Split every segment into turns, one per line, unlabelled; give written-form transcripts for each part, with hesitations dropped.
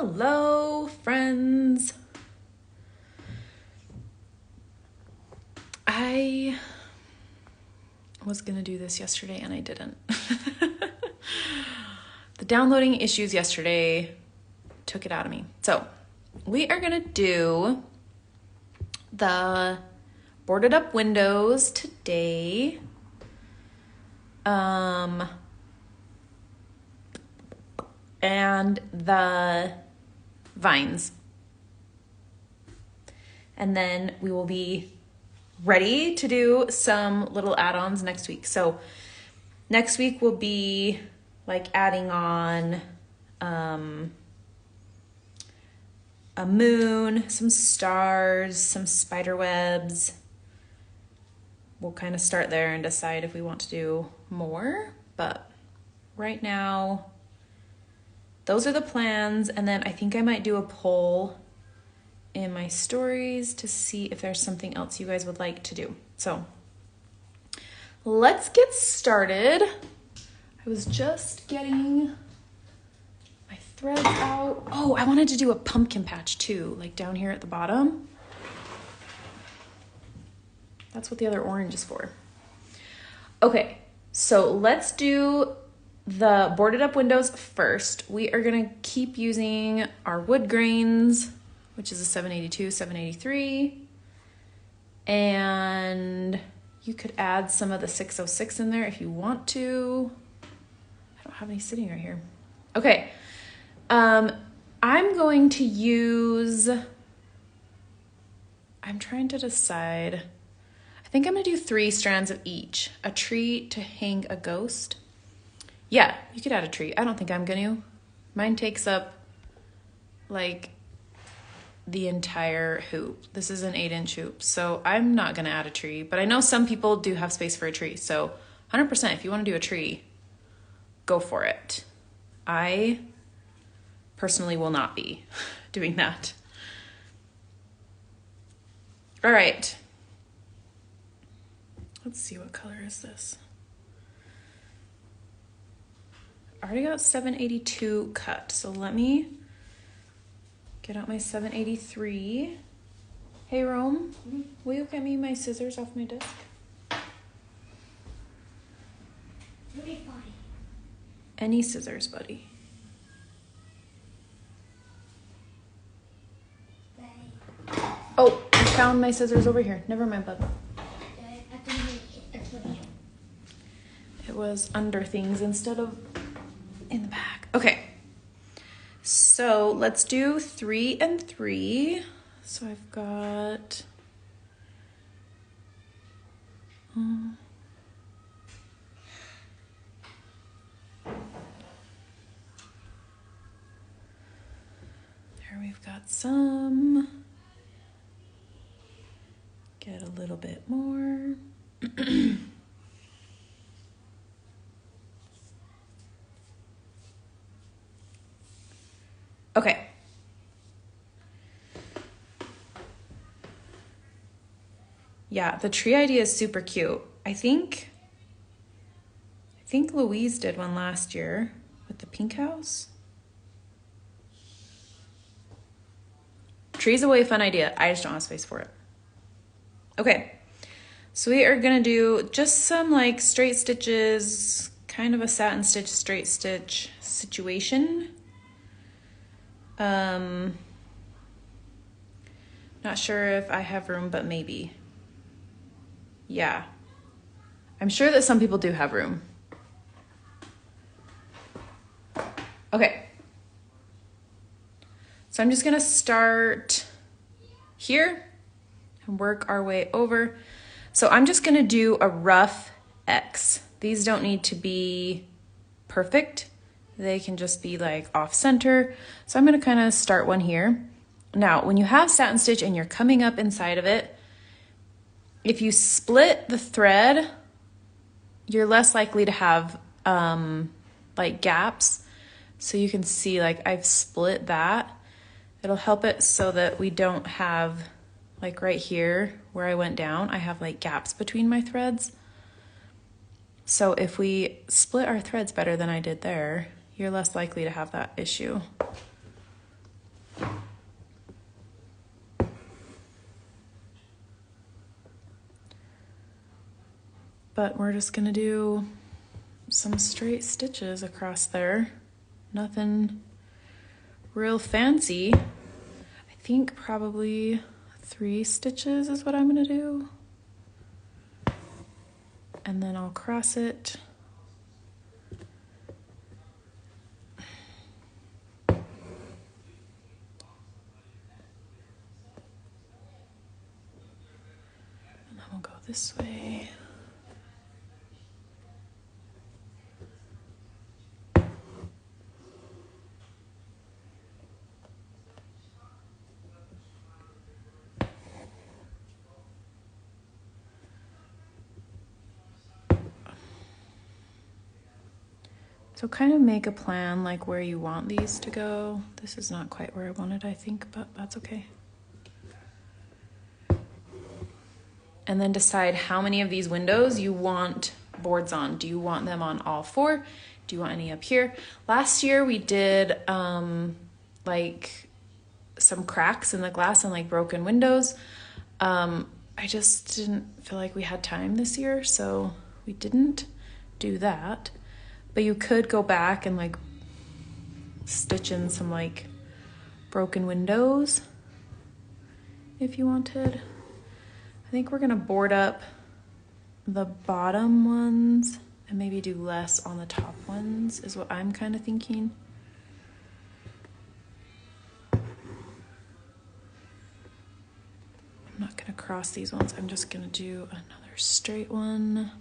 Hello, friends. I was gonna do this yesterday and I didn't. The downloading issues yesterday took it out of me. So we are gonna do the boarded up windows today. And the vines. And then we will be ready to do some little add-ons next week. So next week will be like adding on a moon, some stars, some spider webs. We'll kind of start there and decide if we want to do more, but right now those are the plans. And then I think I might do a poll in my stories to see if there's something else you guys would like to do. So let's get started. I was just getting my threads out. Oh, I wanted to do a pumpkin patch too, like down here at the bottom. That's what the other orange is for. Okay, so let's do the boarded up windows first. We are gonna keep using our wood grains, which is a 782, 783. And you could add some of the 606 in there if you want to. I don't have any sitting right here. Okay, I'm going to use, I'm trying to decide. I think I'm gonna do 3 strands of each. A tree to hang a ghost. Yeah, you could add a tree. I don't think I'm gonna. Mine takes up like the entire hoop. This is an 8-inch hoop, so I'm not gonna add a tree, but I know some people do have space for a tree. So 100%, if you wanna do a tree, go for it. I personally will not be doing that. All right. Let's see, what color is this? I already got 782 cut, so let me get out my 783. Hey, Rome, will you get me my scissors off my desk? Any scissors, buddy. Oh, I found my scissors over here. Never mind, bud. It was under things instead of in the back. Okay, so let's do 3 and 3. So I've got there we've got some. Get a little bit more. Okay. Yeah, the tree idea is super cute. I think Louise did one last year with the pink house. Tree's a way fun idea. I just don't have space for it. Okay. So we are gonna do just some like straight stitches, kind of a satin stitch, straight stitch situation. Not sure if I have room, but maybe. Yeah. I'm sure that some people do have room. Okay. So I'm just gonna start here and work our way over. So I'm just gonna do a rough X. These don't need to be perfect. They can just be like off center. So I'm gonna kind of start one here. Now, when you have satin stitch and you're coming up inside of it, if you split the thread, you're less likely to have like gaps. So you can see like I've split that. It'll help it so that we don't have like right here where I went down, I have like gaps between my threads. So if we split our threads better than I did there, you're less likely to have that issue. but we're just gonna do some straight stitches across there. Nothing real fancy. I think probably 3 stitches is what I'm gonna do. And then I'll cross it. And then we'll go this way. So kind of make a plan like where you want these to go. This is not quite where I wanted, I think, but that's okay. And then decide how many of these windows you want boards on. Do you want them on all 4? Do you want any up here? Last year we did like some cracks in the glass and like broken windows. I just didn't feel like we had time this year, so we didn't do that. But you could go back and like stitch in some like broken windows if you wanted. I think we're gonna board up the bottom ones and maybe do less on the top ones is what I'm kind of thinking. I'm not gonna cross these ones. I'm just gonna do another straight one.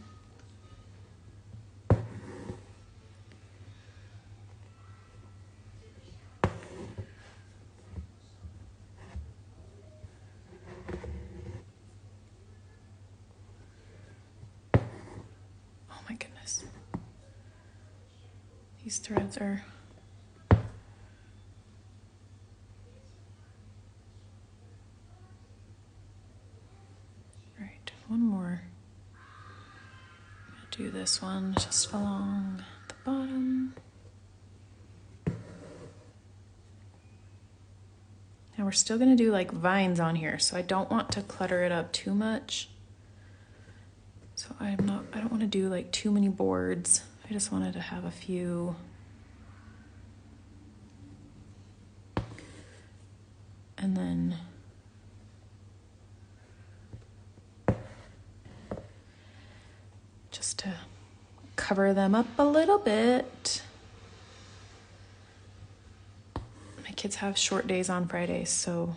These threads are right. One more. I'm gonna do this one just along the bottom. Now we're still gonna do like vines on here, so I don't want to clutter it up too much. So I don't want to do like too many boards. I just wanted to have a few. And then just to cover them up a little bit. My kids have short days on Fridays, so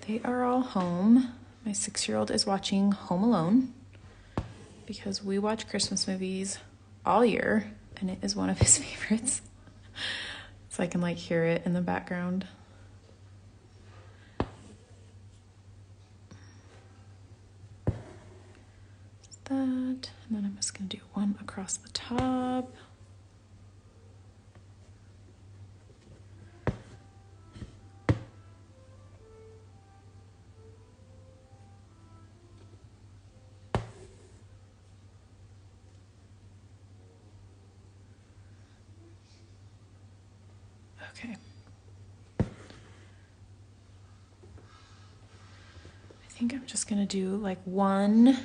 they are all home. My 6-year-old is watching Home Alone because we watch Christmas movies all year and it is one of his favorites. So I can like hear it in the background. That, and then I'm just gonna do one across the top. Okay. I think I'm just gonna do like one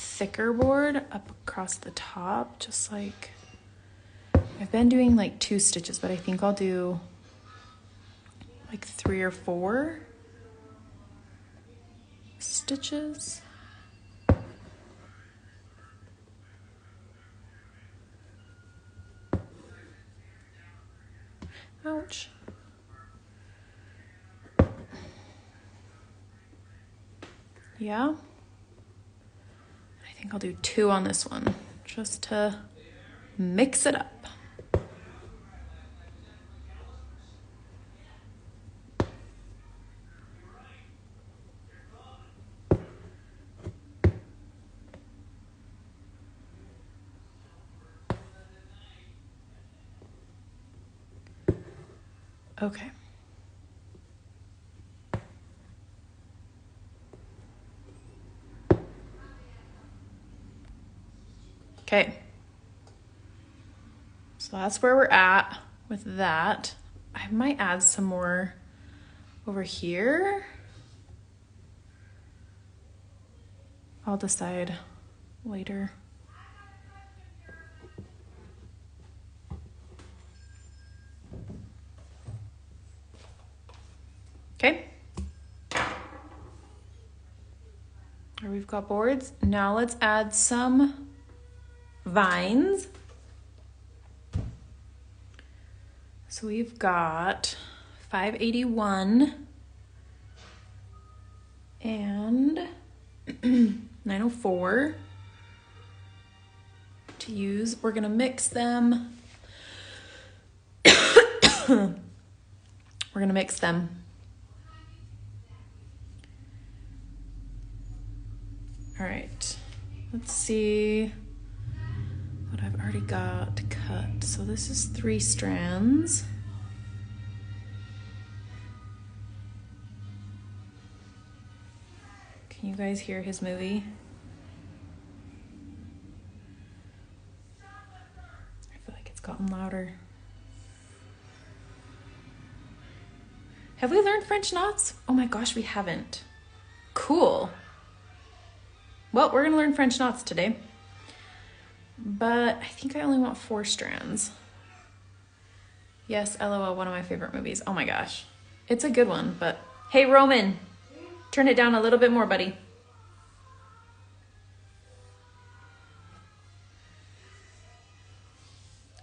thicker board up across the top, just like I've been doing like 2 stitches, but I think I'll do like 3 or 4 stitches. Ouch. Yeah. I think I'll do 2 on this one just to mix it up. Okay. Okay. So that's where we're at with that. I might add some more over here. I'll decide later. Okay. Or we've got boards. Now let's add some vines. So we've got 581 and 904 to use. We're gonna mix them. We're gonna mix them. All right, let's see what I've already got cut. So this is 3 strands. Can you guys hear his movie? I feel like it's gotten louder. Have we learned French knots? Oh my gosh, we haven't. Cool. Well, we're gonna learn French knots today. But I think I only want 4 strands. Yes, LOL, one of my favorite movies. Oh my gosh. It's a good one, but hey, Roman, turn it down a little bit more, buddy.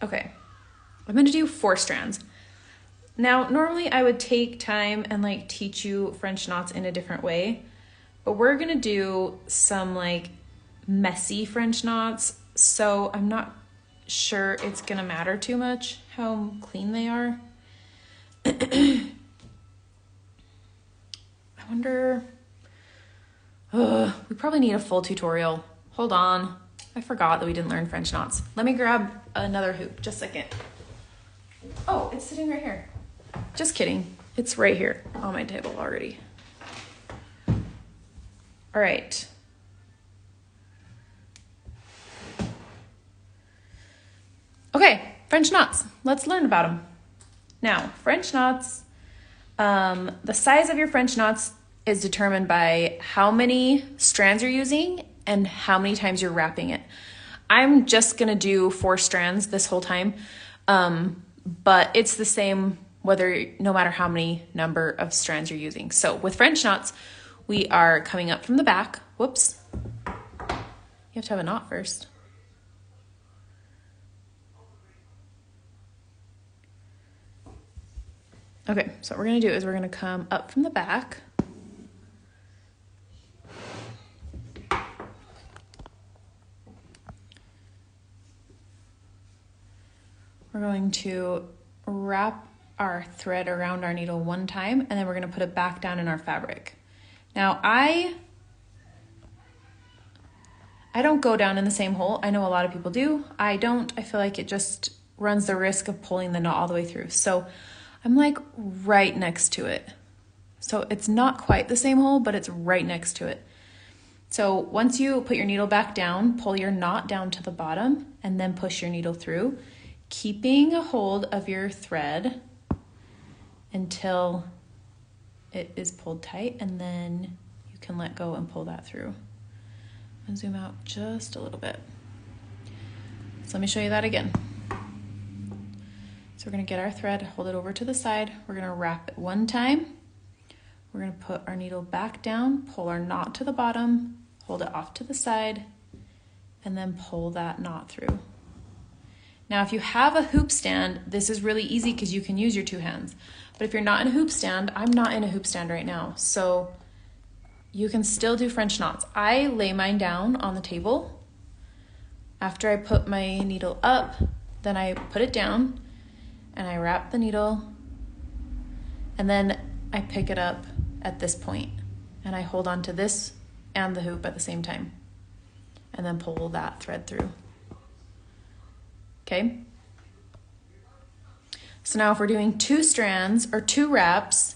Okay, I'm gonna do 4 strands. Now, normally I would take time and like teach you French knots in a different way, but we're gonna do some like messy French knots, so I'm not sure it's gonna matter too much how clean they are. I wonder, we probably need a full tutorial. Hold on, I forgot that we didn't learn French knots. Let me grab another hoop, just a second. Oh, it's sitting right here. Just kidding, it's right here on my table already. All right. Okay, French knots, let's learn about them. Now, French knots, the size of your French knots is determined by how many strands you're using and how many times you're wrapping it. I'm just gonna do 4 strands this whole time, but it's the same no matter how many number of strands you're using. So with French knots, we are coming up from the back. Whoops. You have to have a knot first. Okay, so what we're gonna do is we're gonna come up from the back. We're going to wrap our thread around our needle 1 time, and then we're gonna put it back down in our fabric. Now, I don't go down in the same hole. I know a lot of people do. I don't. I feel like it just runs the risk of pulling the knot all the way through. So I'm like right next to it. So it's not quite the same hole, but it's right next to it. So once you put your needle back down, pull your knot down to the bottom and then push your needle through, keeping a hold of your thread until it is pulled tight, and then you can let go and pull that through. And zoom out just a little bit. So let me show you that again. So we're gonna get our thread, hold it over to the side. We're gonna wrap it 1 time. We're gonna put our needle back down, pull our knot to the bottom, hold it off to the side, and then pull that knot through. Now, if you have a hoop stand, this is really easy because you can use your 2 hands. But if you're not in a hoop stand, I'm not in a hoop stand right now, so you can still do French knots. I lay mine down on the table. After I put my needle up, then I put it down and I wrap the needle, and then I pick it up at this point and I hold on to this and the hoop at the same time and then pull that thread through. Okay? So now if we're doing 2 strands or 2 wraps,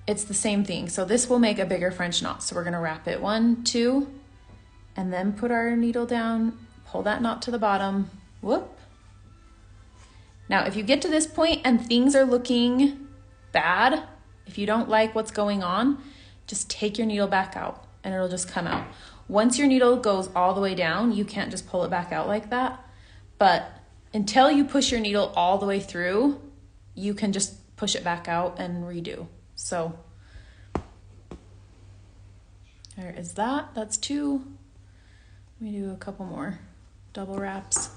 it's the same thing. So this will make a bigger French knot. So we're gonna wrap it 1, 2, and then put our needle down, pull that knot to the bottom, whoop. Now, if you get to this point and things are looking bad, if you don't like what's going on, just take your needle back out and it'll just come out. Once your needle goes all the way down, you can't just pull it back out like that. But until you push your needle all the way through, you can just push it back out and redo. So there is that. That's 2. Let me do a couple more double wraps.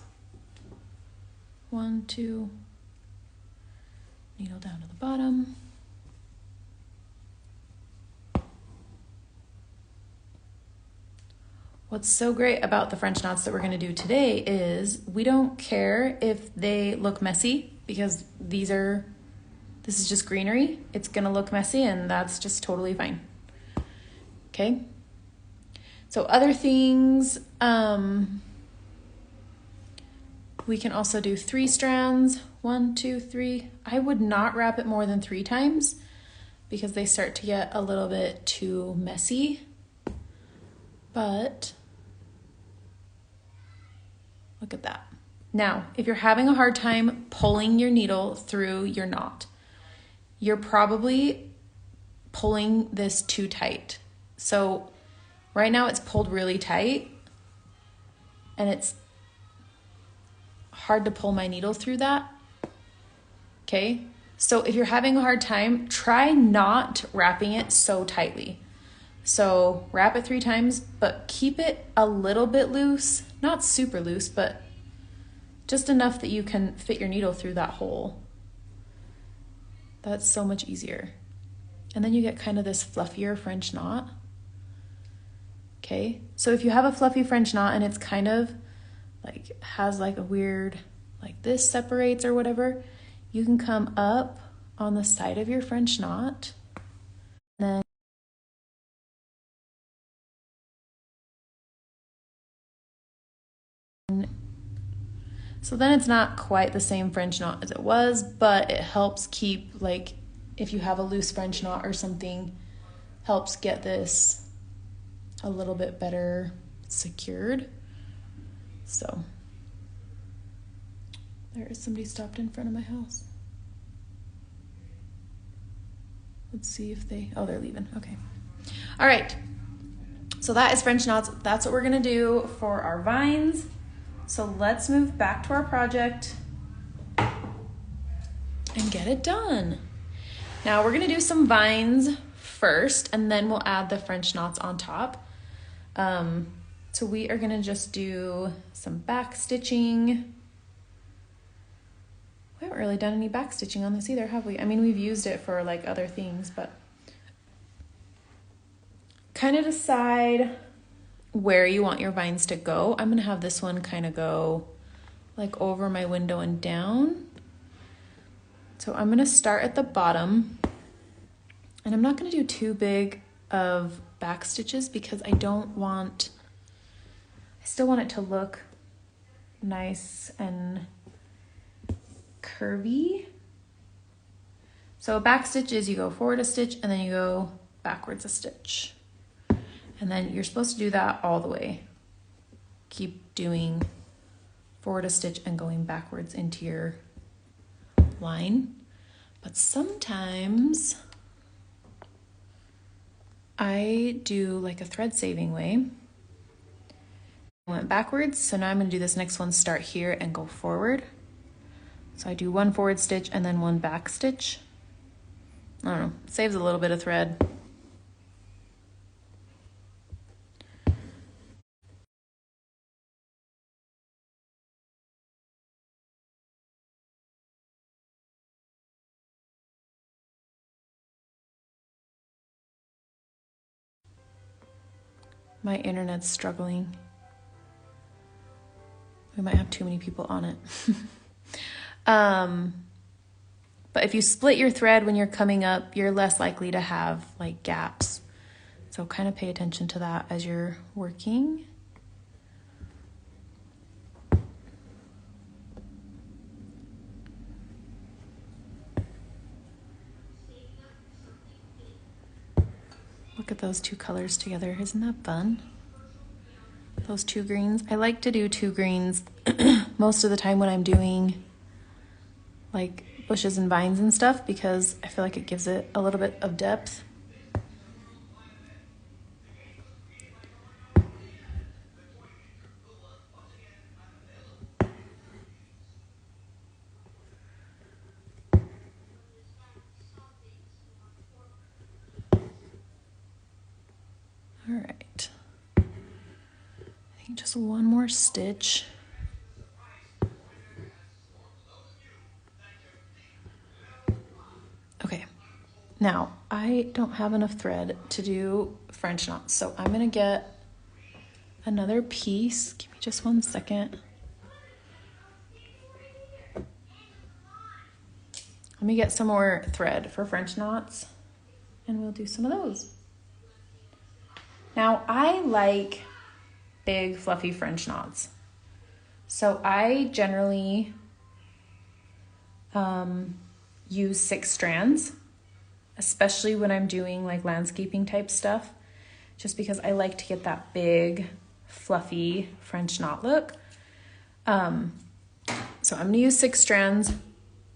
1, 2. Needle down to the bottom. What's so great about the French knots that we're going to do today is we don't care if they look messy, because this is just greenery. It's going to look messy, and that's just totally fine. Okay. So other things, we can also do 3 strands. 1, 2, 3. I would not wrap it more than 3 times because they start to get a little bit too messy. But look at that. Now, if you're having a hard time pulling your needle through your knot, you're probably pulling this too tight. So right now it's pulled really tight, and it's hard to pull my needle through that. Okay, so if you're having a hard time, try not wrapping it so tightly. So wrap it 3 times, but keep it a little bit loose, not super loose, but just enough that you can fit your needle through that hole. That's so much easier. And then you get kind of this fluffier French knot. Okay, so if you have a fluffy French knot and it's kind of like has like a weird, like this separates or whatever, you can come up on the side of your French knot, and then so then it's not quite the same French knot as it was, but it helps keep, like, if you have a loose French knot or something, helps get this a little bit better secured. So there is somebody stopped in front of my house. Let's see if they're leaving. Okay. All right. So that is French knots. That's what we're going to do for our vines. So let's move back to our project and get it done. Now we're going to do some vines first, and then we'll add the French knots on top. So we are going to just do some back stitching. We haven't really done any back stitching on this either, have we? I mean, we've used it for like other things, but kind of decide where you want your vines to go. I'm gonna have this one kind of go like over my window and down. So I'm gonna start at the bottom, and I'm not gonna do too big of back stitches because I still want it to look nice and curvy. So a back stitch is you go forward a stitch and then you go backwards a stitch. And then you're supposed to do that all the way. Keep doing forward a stitch and going backwards into your line. But sometimes I do like a thread saving way. I went backwards, so now I'm going to do this next one, start here and go forward. So I do 1 forward stitch and then 1 back stitch. I don't know, saves a little bit of thread. My internet's struggling. We might have too many people on it. But if you split your thread when you're coming up, you're less likely to have like gaps. So kind of pay attention to that as you're working. Look at those 2 colors together. Isn't that fun? Those 2 greens. I like to do 2 greens most of the time when I'm doing like bushes and vines and stuff, because I feel like it gives it a little bit of depth. Just one more stitch. Okay, now I don't have enough thread to do French knots, so I'm gonna get another piece. Give me just 1 second. Let me get some more thread for French knots and we'll do some of those. Now I like big fluffy French knots. So I generally use 6 strands, especially when I'm doing like landscaping type stuff, just because I like to get that big fluffy French knot look. So I'm gonna use 6 strands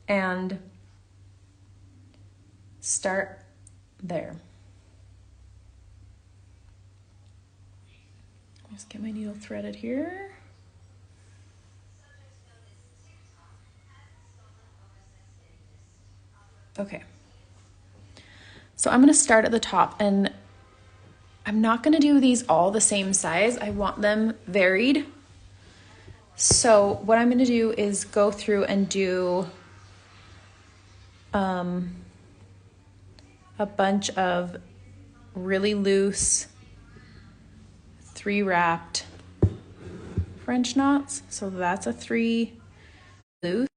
and start there. Just get my needle threaded here. Okay. So I'm gonna start at the top, and I'm not gonna do these all the same size. I want them varied. So what I'm gonna do is go through and do a bunch of really loose 3 wrapped French knots. So that's a 3 loose.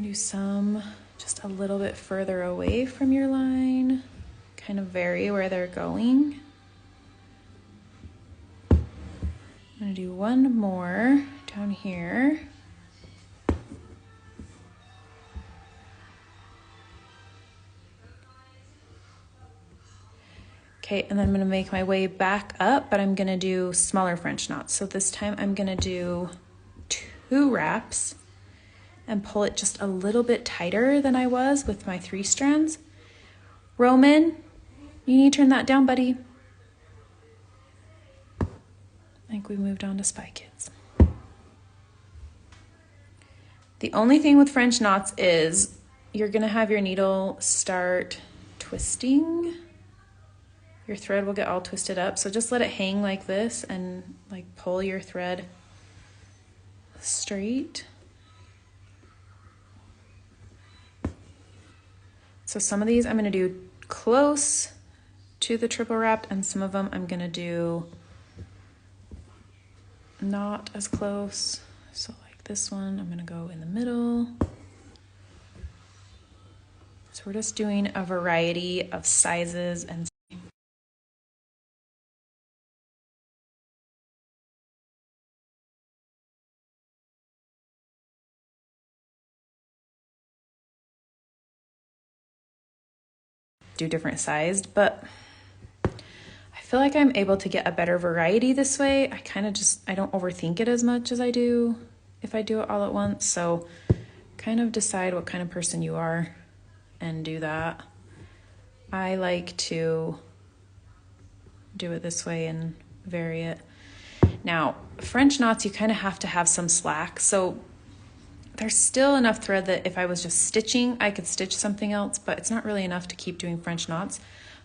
Do some just a little bit further away from your line, kind of vary where they're going. I'm gonna do one more down here. Okay, and then I'm gonna make my way back up, but I'm gonna do smaller French knots. So this time I'm gonna do 2 wraps and pull it just a little bit tighter than I was with my 3 strands. Roman, you need to turn that down, buddy. I think we moved on to Spy Kids. The only thing with French knots is you're gonna have your needle start twisting. Your thread will get all twisted up. So just let it hang like this and like pull your thread straight. So some of these I'm gonna do close to the triple wrapped, and some of them I'm gonna do not as close. So like this one, I'm gonna go in the middle. So we're just doing a variety of sizes and do different sized, but I feel like I'm able to get a better variety this way. I kind of just, I don't overthink it as much as I do if I do it all at once. So kind of decide what kind of person you are and do that. I like to do it this way and vary it. Now, French knots, you kind of have to have some slack. So there's still enough thread that if I was just stitching, I could stitch something else, but it's not really enough to keep doing French knots.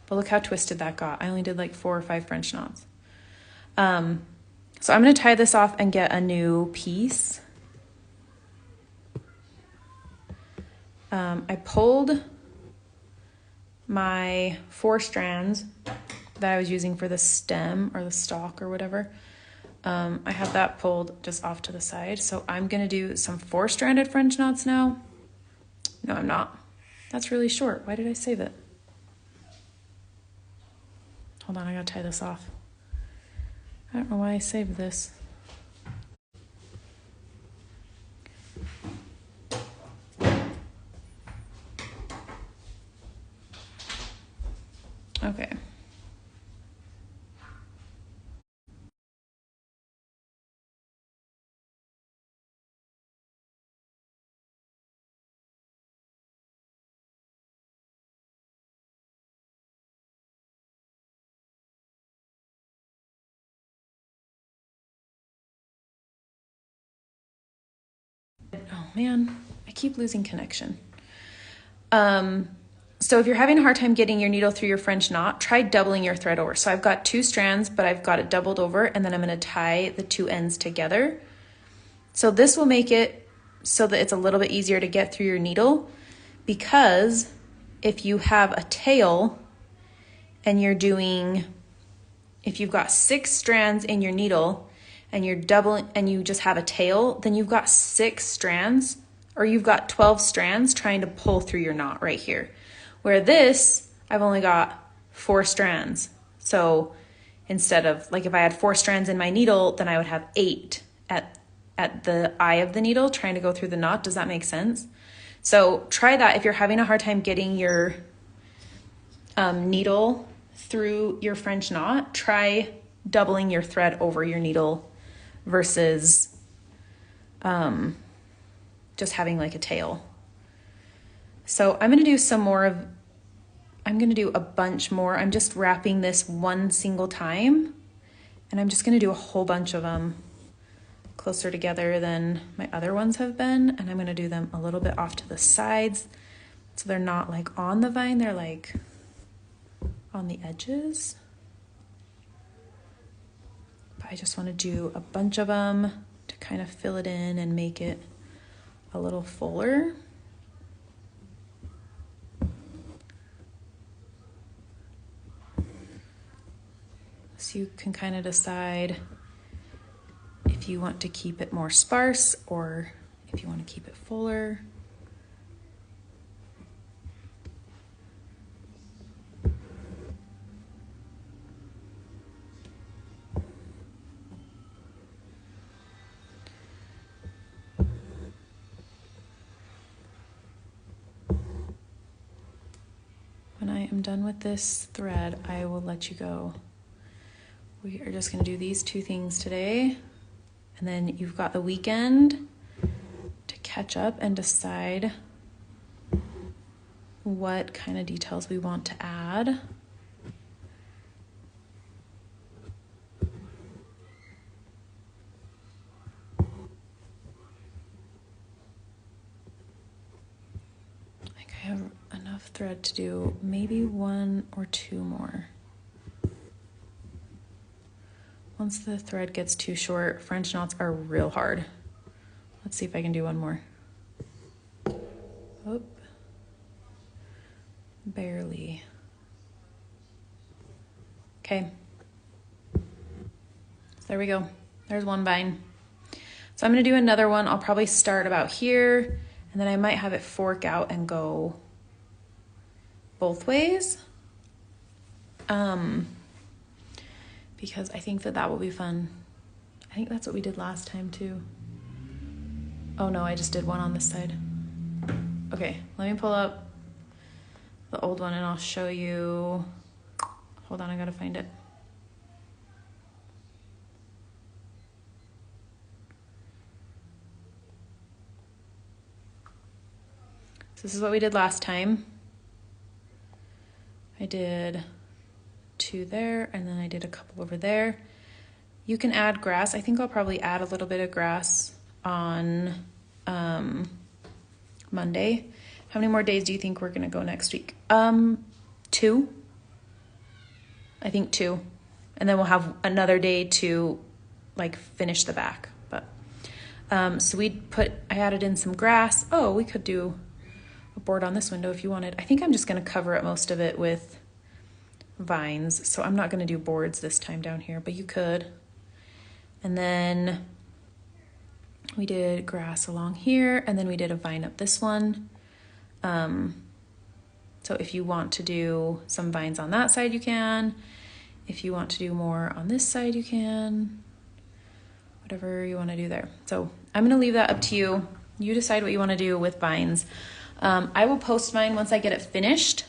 But look how twisted that got. I only did like 4 or 5 French knots. So I'm gonna tie this off and get a new piece. I pulled my 4 strands that I was using for the stem or the stalk or whatever. I have that pulled just off to the side. So I'm gonna do some 4-stranded French knots now. No, I'm not. That's really short. Why did I save it? Hold on, I gotta tie this off. I don't know why I saved this. Okay. man, I keep losing connection. So if you're having a hard time getting your needle through your French knot, try doubling your thread over. So I've got 2 strands, but I've got it doubled over, and then I'm going to tie the 2 ends together. So this will make it so that it's a little bit easier to get through your needle, because if you have a tail and you're doing, if you've got 6 strands in your needle and you're doubling and you just have a tail, then you've got 6 strands, or you've got 12 strands trying to pull through your knot right here. Where this, I've only got 4 strands. So instead of, like if I had 4 strands in my needle, then I would have 8 at the eye of the needle trying to go through the knot. Does that make sense? So try that if you're having a hard time getting your needle through your French knot. Try doubling your thread over your needle versus just having like a tail. So I'm going to do I'm going to do a bunch more. I'm just wrapping this one single time, and I'm just going to do a whole bunch of them closer together than my other ones have been. And I'm going to do them a little bit off to the sides, so they're not like on the vine, they're like on the edges. But I just want to do a bunch of them to kind of fill it in and make it a little fuller. So you can kind of decide if you want to keep it more sparse or if you want to keep it fuller. When I am done with this thread, I will let you go. We are just going to do these 2 things today, and then you've got the weekend to catch up and decide what kind of details we want to add. I think I have enough thread to do maybe 1 or 2 more. Once the thread gets too short, French knots are real hard. Let's see if I can do 1 more. Oh, barely. Okay. So there we go. There's 1 vine. So I'm going to do another one. I'll probably start about here, and then I might have it fork out and go both ways. Because I think that will be fun. I think that's what we did last time too. Oh no, I just did 1 on this side. Okay, let me pull up the old one and I'll show you. Hold on, I gotta find it. So this is what we did last time. I did 2 there, and then I did a couple over there. You can add grass. I think I'll probably add a little bit of grass on Monday. How many more days do you think we're gonna go next week? 2. I think 2. And then we'll have another day to like finish the back. But so I added in some grass. Oh, we could do a board on this window if you wanted. I think I'm just gonna cover up most of it with vines, so I'm not going to do boards this time down here, but you could. And then we did grass along here, and then we did a vine up this one. So if you want to do some vines on that side, you can. If you want to do more on this side, you can. Whatever you want to do there. So I'm going to leave that up to you. You decide what you want to do with vines. I will post mine once I get it finished.